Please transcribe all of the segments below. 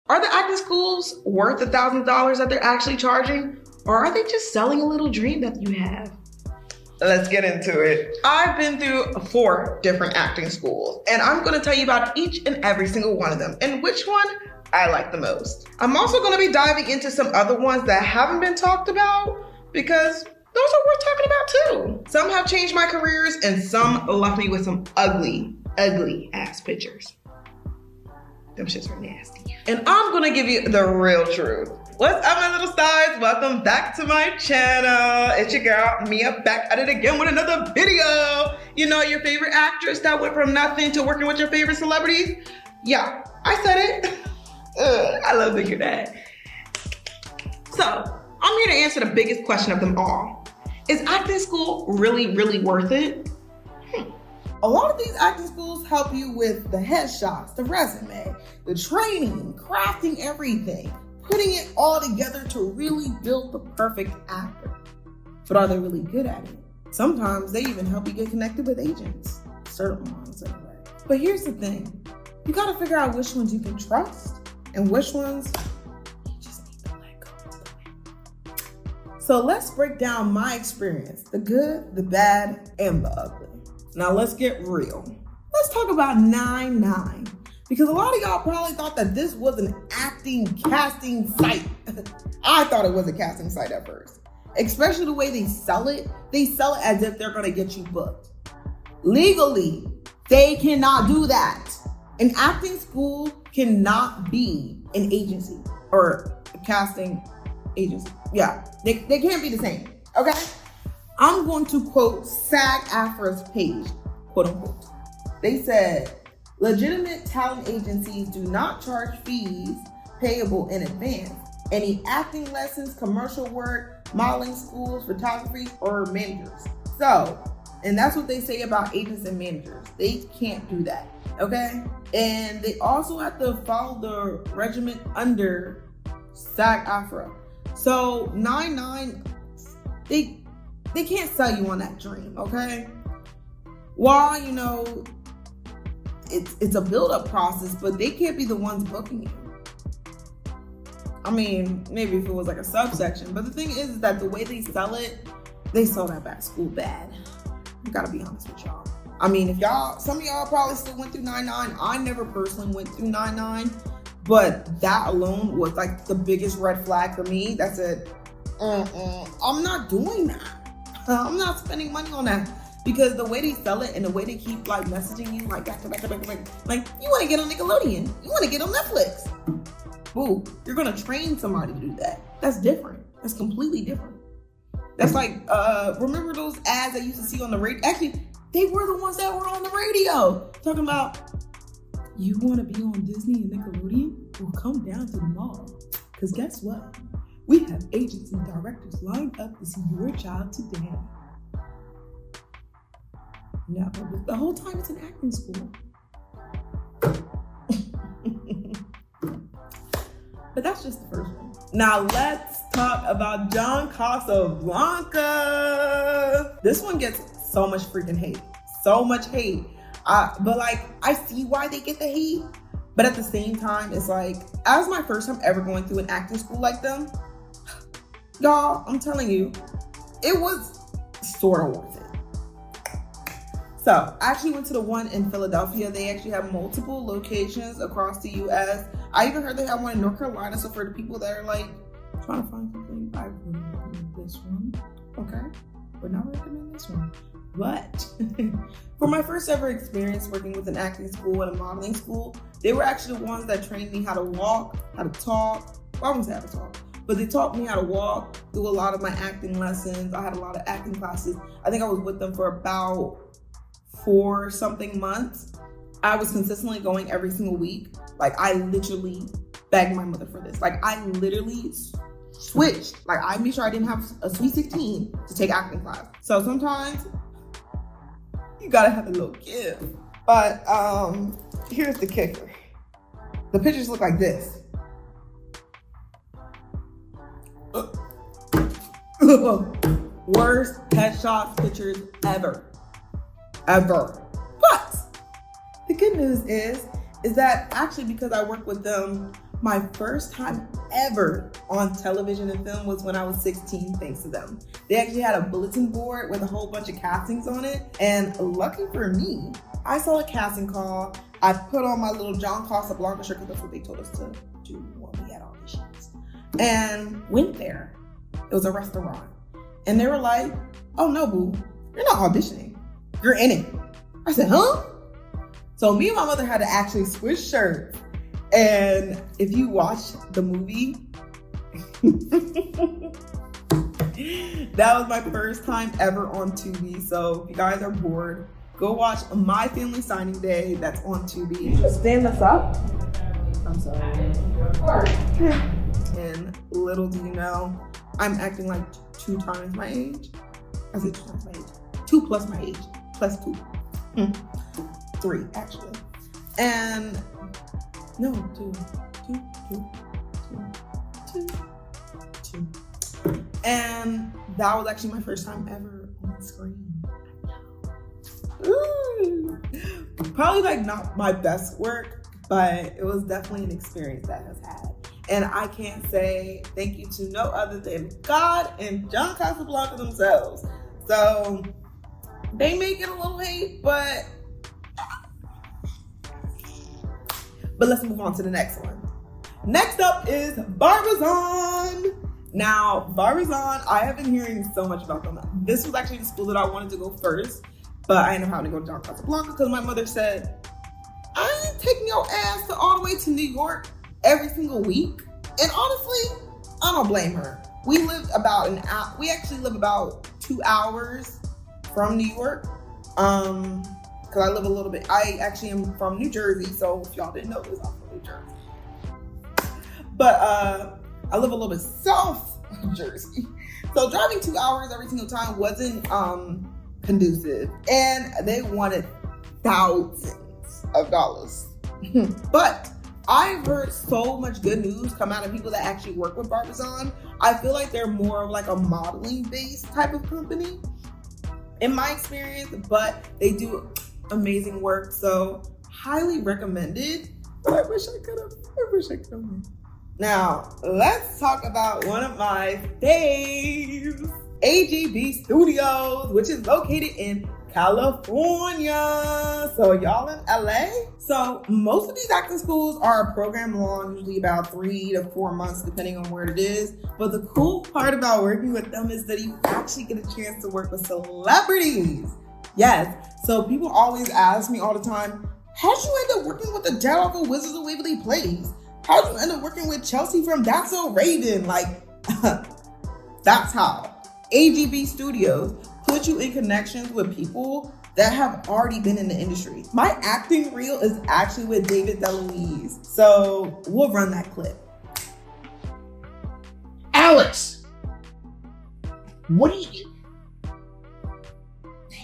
Are the acting schools worth $1,000 that they're actually charging? Or are they just selling a little dream that you have? Let's get into it. I've been through 4 different acting schools, and I'm going to tell you about each and every single one of them and which one I like the most. I'm also going to be diving into some other ones that haven't been talked about because those are worth talking about too. Some have changed my careers and some left me with some ugly ass pictures. Them shits are nasty. And I'm going to give you the real truth. What's up, my little stars? Welcome back to my channel. It's your girl, Mia, back at it again with another video. You know, your favorite actress that went from nothing to working with your favorite celebrities? Yeah, I said it. I love thinking that. So, I'm here to answer the biggest question of them all. Is acting school really worth it? A lot of these acting schools help you with the headshots, the resume, the training, crafting everything, putting it all together to really build the perfect actor. But are they really good at it? Sometimes they even help you get connected with agents. Certain ones anyway. But here's the thing. You gotta figure out which ones you can trust and which ones you just need to let go. So let's break down my experience. The good, the bad, and the ugly. Now let's get real. Let's talk about 9-9. Because a lot of y'all probably thought that this was an acting casting site. I thought it was a casting site at first. Especially the way they sell it. They sell it as if they're gonna get you booked. Legally, they cannot do that. An acting school cannot be an agency or a casting agency. Yeah, they can't be the same, okay? I'm going to quote SAG-AFTRA's page, quote unquote. They said, legitimate talent agencies do not charge fees payable in advance. Any acting lessons, commercial work, modeling schools, photography, or managers. So, and that's what they say about agents and managers. They can't do that, okay? And they also have to follow the regiment under SAG-AFTRA. So 9-9, they can't sell you on that dream, okay? While, you know, it's a build-up process, but they can't be the ones booking you. I mean, maybe if it was like a subsection, but the thing is that the way they sell it, they sell that back school bad. I gotta be honest with y'all. I mean, if some of y'all probably still went through 9-9. I never personally went through 9-9, but that alone was like the biggest red flag for me. That said, I'm not doing that. I'm not spending money on that. Because the way they sell it and the way they keep like messaging you like back to back, like you want to get on Nickelodeon, you want to get on Netflix. Boo, you're gonna train somebody to do that. That's different. That's completely different. That's like, remember those ads I used to see on the radio? Actually, they were the ones that were on the radio talking about, you want to be on Disney and Nickelodeon? Well, come down to the mall. Because guess what? We have agents and directors lined up to see your child today. No, the whole time it's an acting school. But that's just the first one. Now let's talk about John Casablanca. This one gets so much freaking hate. So much hate. But like, I see why they get the hate. But at the same time, it's like, as my first time ever going through an acting school like them, y'all, I'm telling you, it was sort of worth it. So I actually went to the one in Philadelphia. They actually have multiple locations across the U.S. I even heard they have one in North Carolina. So for the people that are like trying to find something, I would recommend this one. Okay, would not recommend this one. But for my first ever experience working with an acting school and a modeling school, they were actually the ones that trained me how to walk, how to talk. Well, I wouldn't say how to talk, but they taught me how to walk through a lot of my acting lessons. I had a lot of acting classes. I think I was with them for about 4 something months. I was consistently going every single week. Like, I literally begged my mother for this. Like, I literally switched. Like, I made sure I didn't have a Sweet 16 to take acting class. So sometimes you gotta have a little give. But here's the kicker. The pictures look like this. Worst headshot pictures ever. But the good news is that actually, because I work with them My first time ever on television and film was when I was 16, thanks to them. They actually had a bulletin board with a whole bunch of castings on it. And lucky for me, I saw a casting call. I put on my little John Casablanca shirt because that's what they told us to do when we had auditions. And went there. It was a restaurant. And they were like, oh no, boo, you're not auditioning. You're in it. I said, huh? So me and my mother had to actually switch shirts. And if you watch the movie, that was my first time ever on Tubi. So if you guys are bored, go watch My Family Signing Day. That's on Tubi. Stand us up. I'm sorry. And little do you know, I'm acting like 2 times my age. I said 2 times my age. 2 plus my age. Plus 2. 3, actually. And no, 2. And that was actually my first time ever on screen. Ooh. Probably like not my best work, but it was definitely an experience that has had. And I can't say thank you to no other than God and John Casablanca themselves. So they may get a little hate, but let's move on to the next one. Next up is Barbizon. Now, Barbizon, I have been hearing so much about them. This was actually the school that I wanted to go first, but I ended up having to go to John Casablanca because my mother said, I ain't taking your ass all the way to New York every single week. And honestly, I don't blame her. We lived about an hour. We actually live about 2 hours from New York. Because I live a little bit, I actually am from New Jersey, so if y'all didn't know this, I'm from New Jersey. But I live a little bit south of Jersey. So driving 2 hours every single time wasn't conducive. And they wanted thousands of dollars. But I've heard so much good news come out of people that actually work with Barbizon. I feel like they're more of like a modeling based type of company in my experience, but they do amazing work, so highly recommended. But I wish I could have won. Now, let's talk about one of my faves, AGB Studios, which is located in California. So y'all in LA? So most of these acting schools are a program long, usually about 3 to 4 months, depending on where it is. But the cool part about working with them is that you actually get a chance to work with celebrities. Yes. So people always ask me all the time, how'd you end up working with the Dad Uncle Wizards of Waverly Place? How'd you end up working with Chelsea from That's So Raven? Like, that's how. AGB Studios put you in connections with people that have already been in the industry. My acting reel is actually with David DeLuise. So we'll run that clip. Alex! What are you...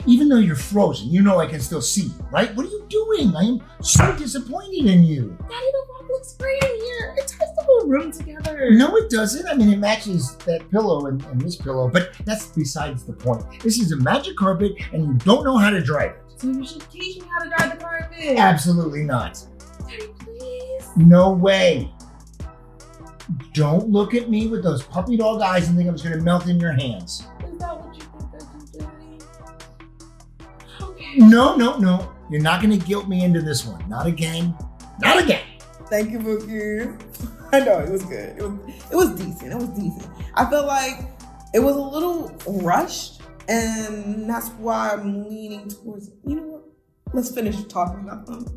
Even though you're frozen, you know I can still see you, right? What are you doing? I am so disappointed in you. Daddy, the rug looks great in here. It ties the whole room together. No, it doesn't. I mean, it matches that pillow and this pillow, but that's besides the point. This is a magic carpet, and you don't know how to dry it. So you should teach me how to dry the carpet. Absolutely not. Daddy, please. No way. Don't look at me with those puppy dog eyes and think I'm just going to melt in your hands. Is that what you think I do, Daddy? Okay. No. You're not going to guilt me into this one. Not again. Not again. Thank you, Mookie. I know, it was good. It was decent. I feel like it was a little rushed, and that's why I'm leaning towards, you know what? Let's finish talking about them.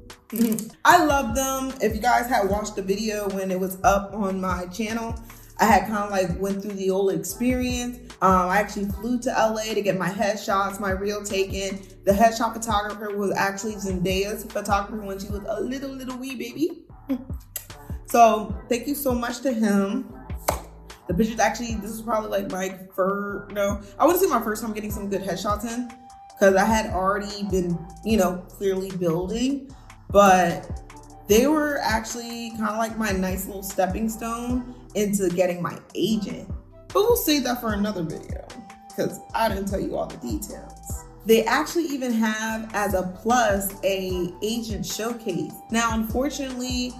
I love them. If you guys had watched the video when it was up on my channel, I had kind of like went through the whole experience. I actually flew to LA to get my headshots, my reel taken. The headshot photographer was actually Zendaya's photographer when she was a little wee baby. So thank you so much to him. The pictures actually, this is probably like my first, no, I wouldn't say my first time getting some good headshots in, because I had already been, clearly building, but they were actually kind of like my nice little stepping stone into getting my agent. But we'll save that for another video, because I didn't tell you all the details. They actually even have, as a plus, a agent showcase. Now, unfortunately,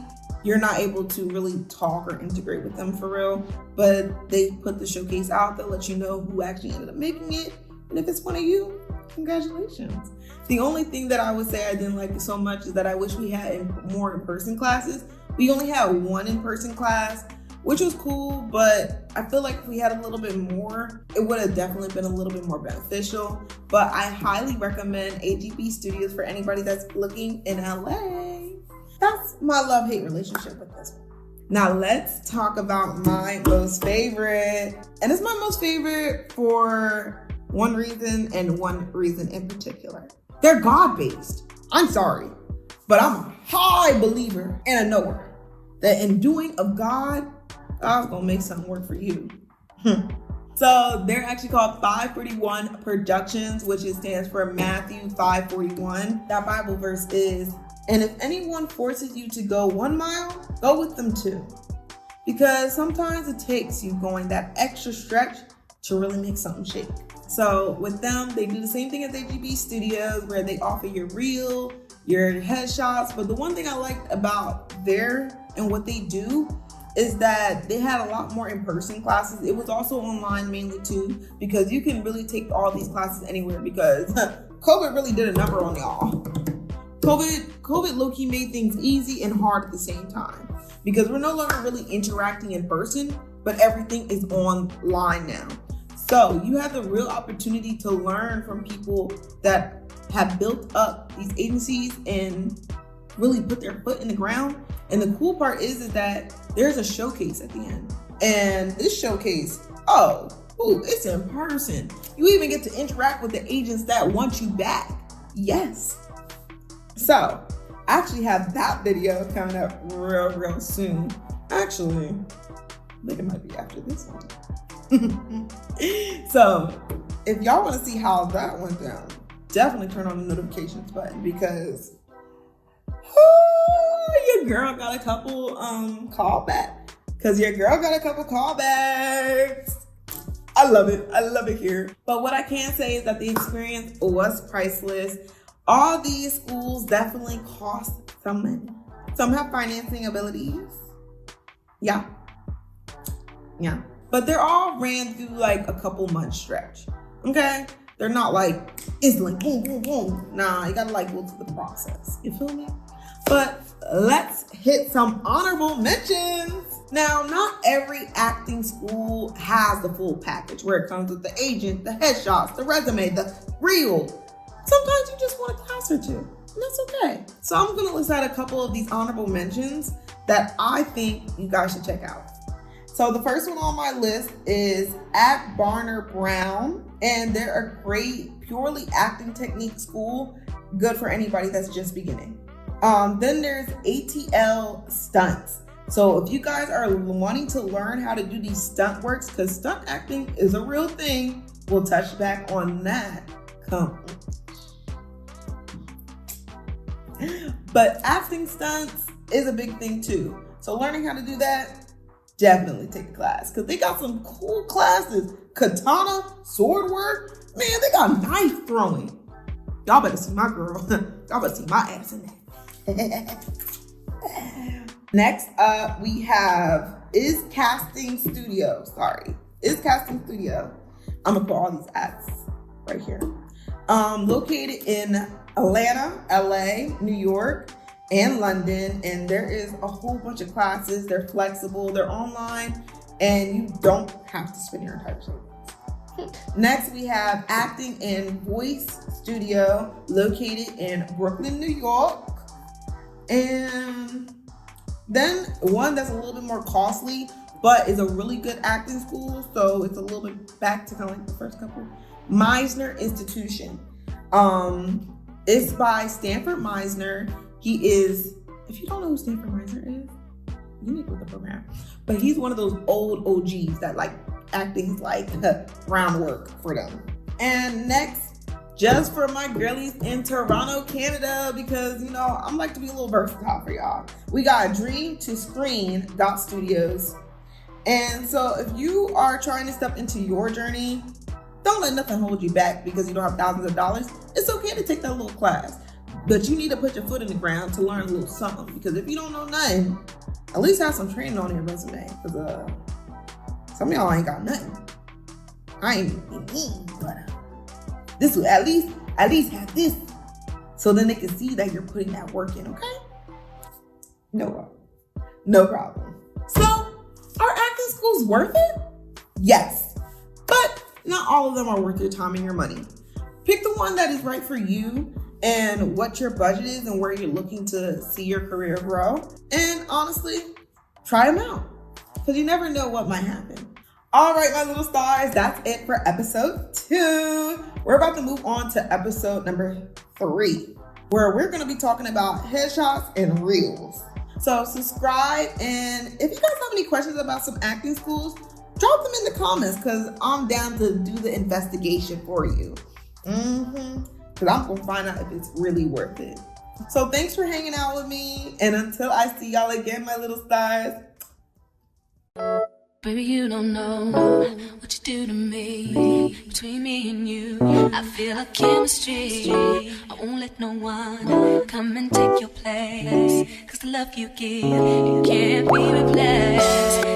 you're not able to really talk or integrate with them for real. But they put the showcase out. They'll let you know who actually ended up making it. And if it's one of you, congratulations. The only thing that I would say I didn't like it so much is that I wish we had more in-person classes. We only had one in-person class, which was cool, but I feel like if we had a little bit more, it would have definitely been a little bit more beneficial. But I highly recommend AGB Studios for anybody that's looking in LA. That's my love-hate relationship with this one. Now let's talk about my most favorite. And it's my most favorite for one reason and one reason in particular. They're God-based. I'm sorry, but I'm a high believer and a knower that in doing of God, God's gonna make something work for you. So they're actually called 541 Productions, which stands for Matthew 5:41. That Bible verse is, and if anyone forces you to go 1 mile, go with them 2. Because sometimes it takes you going that extra stretch to really make something shake. So with them, they do the same thing as AGB Studios, where they offer your reel, your headshots. But the one thing I liked about and what they do is that they had a lot more in-person classes. It was also online mainly too, because you can really take all these classes anywhere, because COVID really did a number on y'all. COVID low-key made things easy and hard at the same time, because we're no longer really interacting in person, but everything is online now. So you have the real opportunity to learn from people that have built up these agencies and really put their foot in the ground. And the cool part is that there's a showcase at the end. And this showcase, it's in person. You even get to interact with the agents that want you back. Yes. So I actually have that video coming up real soon. Actually, I think it might be after this one. So if y'all want to see how that went down, definitely turn on the notifications button, because your girl got a couple callbacks. I love it here. But what I can say is that the experience was priceless. All these schools definitely cost some money. Some have financing abilities. Yeah. But they're all ran through like a couple months stretch. Okay? They're not like instantly boom, boom, boom. Nah, you gotta like go through the process. You feel me? But let's hit some honorable mentions. Now, not every acting school has the full package, where it comes with the agent, the headshots, the resume, the reel. Sometimes you just want a class or two, and that's okay. So I'm gonna list out a couple of these honorable mentions that I think you guys should check out. So the first one on my list is at Barner Brown, and they're a great purely acting technique school, good for anybody that's just beginning. Then there's ATL Stunts. So if you guys are wanting to learn how to do these stunt works, because stunt acting is a real thing, we'll touch back on that. But acting stunts is a big thing too. So learning how to do that, definitely take a class, because they got some cool classes. Katana, sword work, man, they got knife throwing. Y'all better see my girl. Y'all better see my ass in that. Next up, we have Is Casting Studio. I'm gonna put all these ads right here. Located in Atlanta, LA, New York, and London, and there is a whole bunch of classes. They're flexible, they're online, and you don't have to spend your entire savings. Next, we have Acting and Voice Studio, located in Brooklyn, New York. And then one that's a little bit more costly, but is a really good acting school, so it's a little bit back to kind of like the first couple. Meisner Institution. It's by Stanford Meisner. He is, if you don't know who Stanford Meisner is, you need to look the program. But he's one of those old OGs that like acting is like groundwork for them. And next, just for my girlies in Toronto, Canada, because you know, I'm like to be a little versatile for y'all. We got Dream to Screen Studios. And so if you are trying to step into your journey, don't let nothing hold you back because you don't have thousands of dollars. It's okay to take that little class, but you need to put your foot in the ground to learn a little something, because if you don't know nothing, At least have some training on your resume, because some of y'all ain't got nothing. I ain't mean, but this will at least have this, so then they can see that you're putting that work in. Okay? No problem. So, are acting schools worth it? Yes, but not all of them are worth your time and your money. Pick the one that is right for you and what your budget is and where you're looking to see your career grow. And honestly, try them out, because you never know what might happen. All right, my little stars, that's it for episode 2. We're about to move on to episode number 3, where we're going to be talking about headshots and reels. So subscribe, and if you guys have any questions about some acting schools, drop them in the comments, because I'm down to do the investigation for you. Because I'm going to find out if it's really worth it. So thanks for hanging out with me, and until I see y'all again, my little stars. Baby, you don't know what you do to me. Between me and you, I feel like chemistry. I won't let no one come and take your place, 'cause the love you give, it can't be replaced.